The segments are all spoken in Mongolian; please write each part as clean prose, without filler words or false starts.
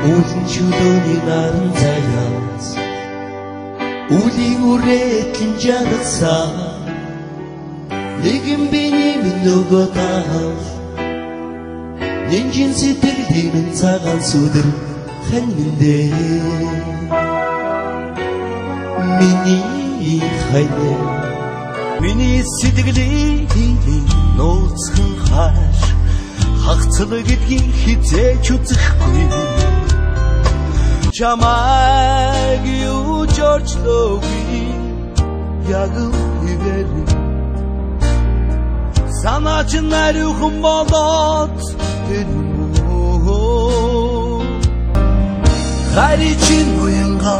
Уулын чөлөөний наран заяас үлийн үрээтлэн жаргасан нэгэн биний минь нөгөө таав нинжин сэтгэлийн минь цагаан сүдэр хэн миндээ миний хайнэ миний сэтгэлийн нууцхан хааш хагцлаг гэдгийг хизээч үзэхгүй чамайг юу жорчлоогүй яг үгээр санаач нариухан болоод хайрын уянга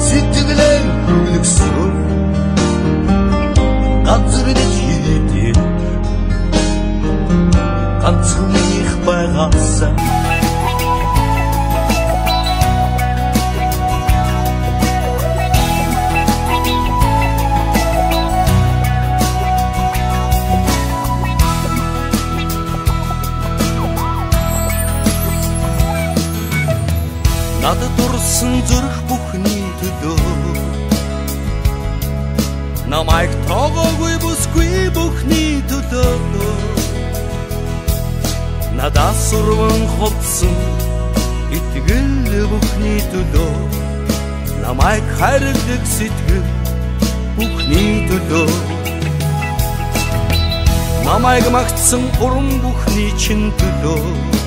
сэтгэлээр хүлэгсэн газар дэжид ганцхан их байгаасаа надад дурсан зүрх бүхний төлөө намайг тоогоогүй бүсгүй бүхний төлөө надад сурван хувцсан итгэл бүхний төлөө намайг хайрладаг сэтгэл бүхний төлөө намайг магтсан урам бүхний чин төлөө